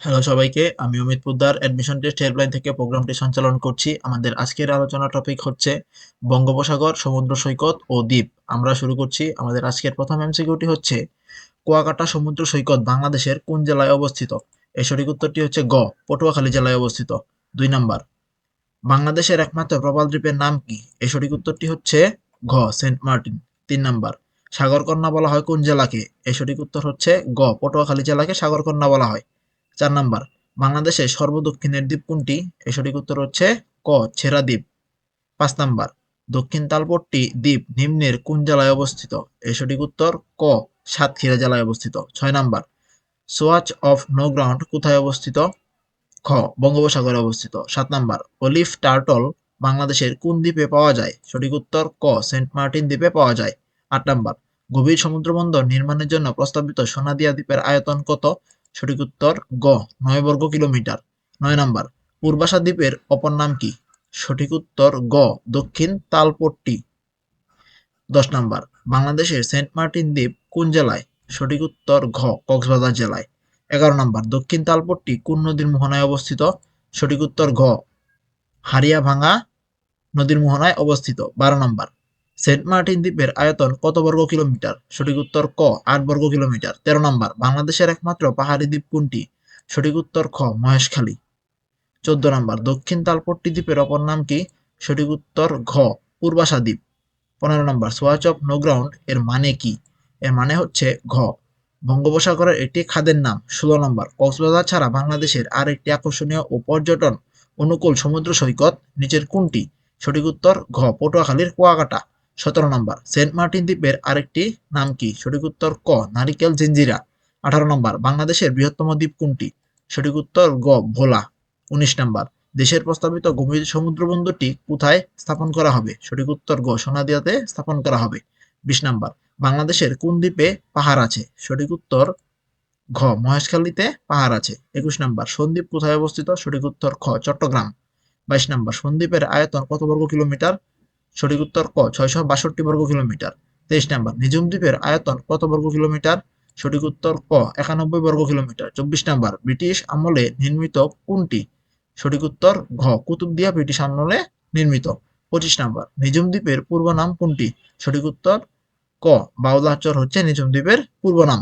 Hello সবাইকে, আমি Amit Poddar admission test helpline থেকে প্রোগ্রামটি সঞ্চালন করছি। আমাদের আজকের আলোচনা টপিক হচ্ছে বঙ্গোপসাগর, সমুদ্র সৈকত ও দ্বীপ। আমরা শুরু করছি। আমাদের আজকের প্রথম এমসিকিউটি হচ্ছে, কুয়াকাটা সমুদ্র সৈকত বাংলাদেশের কোন জেলায় অবস্থিত? এর সঠিক উত্তরটি হচ্ছে গ, পটুয়াখালী জেলায় অবস্থিত। 2 নাম্বার, বাংলাদেশের একমাত্র প্রবাল দ্বীপের নাম কি? এর সঠিক উত্তরটি হচ্ছে ঘ, সেন্ট মার্টিন। 3 নাম্বার, সাগরকন্যা বলা হয় কোন জেলাকে? এর সঠিক উত্তর হচ্ছে গ, পটুয়াখালী জেলাকে সাগরকন্যা বলা হয়। 4 নাম্বার, বাংলাদেশের সর্বদক্ষিণের দ্বীপ কোনটি? এর সঠিক উত্তর হচ্ছে ক, ছেড়া দ্বীপ। 5 নাম্বার, দক্ষিণ তালপট্টি দ্বীপ নিম্নের কোন জেলায় অবস্থিত? এর সঠিক উত্তর ক, সাতক্ষীরা জেলায় অবস্থিত। 6 number, Swatch of No Ground কোথায় অবস্থিত? খ, বঙ্গোপসাগরে অবস্থিত। 7 নাম্বার, অলিভ টার্টল বাংলাদেশের কোন দ্বীপে পাওয়া যায়? সঠিক উত্তর ক, সেন্ট মার্টিন দ্বীপে পাওয়া যায়। 8 নাম্বার, গভীর সমুদ্রবন্দর নির্মাণের জন্য প্রস্তাবিত সোনাদিয়া দ্বীপের আয়তন কত? সঠিক উত্তর গ, 9 বর্গ কিলোমিটার। 9 নাম্বার, পূর্বাশা দ্বীপের অপর নাম কি? সঠিক উত্তর গ, দক্ষিণ তালপট্টি। 10 নাম্বার, বাংলাদেশের সেন্ট মার্টিন দ্বীপ কোন জেলায়? সঠিক উত্তর ঘ, কক্সবাজার জেলায়। 11 নাম্বার, দক্ষিণ তালপট্টি কোন নদীর মোহনায় অবস্থিত? সঠিক উত্তর ঘ, হারিয়াভাঙ্গা নদীর মোহনায় অবস্থিত। 12 নাম্বার, সেন্ট মার্টিন দ্বীপের আয়তন কত বর্গ কিলোমিটার? সঠিক উত্তর ক, 8 বর্গ কিলোমিটার। 13 নাম্বার, বাংলাদেশের একমাত্র পাহাড়ি দ্বীপ কোনটি? সঠিক উত্তর খ, মহেশখালী। 14 নাম্বার, দক্ষিণ তালপট্টি দ্বীপের অপর নাম কি? সঠিক উত্তর ঘ, পূর্বাশা দ্বীপ। 15 number, Swatch of No Ground এর মানে কি? এর মানে হচ্ছে ঘ, বঙ্গোপসাগরের একটি খাদের নাম। 16 নম্বর, কক্সবাজার ছাড়া বাংলাদেশের আর একটি আকর্ষণীয় ও পর্যটন অনুকূল সমুদ্র সৈকত নিচের কোনটি? সঠিক উত্তর ঘ, পটুয়াখালীর কুয়াকাটা। 17 নম্বর, সেন্ট মার্টিন দ্বীপের আরেকটি নাম কি? সঠিক উত্তর ক, নারিকেল জিঞ্জিরা। 18 নম্বর, বাংলাদেশের বৃহত্তম দ্বীপ কোনটি? সঠিক উত্তর গ, ভোলা। 19 নম্বর, দেশের প্রস্তাবিত গভীর সমুদ্র বন্দরটি কোথায় স্থাপন করা হবে? সঠিক উত্তর গ, সোনাদিয়াতে স্থাপন করা হবে। 20 নম্বর, বাংলাদেশের কোন দ্বীপে পাহাড় আছে? সঠিক উত্তর ঘ, মহেশখালীতে পাহাড় আছে। 21 নম্বর, সন্দ্বীপ কোথায় অবস্থিত? সঠিক উত্তর খ, চট্টগ্রাম। 22 নম্বর, সন্দ্বীপের আয়তন কত বর্গ কিলোমিটার? সঠিক উত্তর ক, 662 বর্গ কিলোমিটার। 23 নম্বর, নিঝুম দ্বীপের আয়তন কত বর্গ কিলোমিটার? সঠিক উত্তর ক, 91 বর্গ কিলোমিটার। 24 নম্বর, ব্রিটিশ আমলে নির্মিত কোনটি? সঠিক উত্তর ঘ, কুতুবদিয়া ব্রিটিশ আমলে নির্মিত। 25 নম্বর, নিঝুম দ্বীপের পূর্ব নাম কোনটি? সঠিক উত্তর ক, বাউলাচর হচ্ছে নিঝুম দ্বীপের পূর্ব নাম।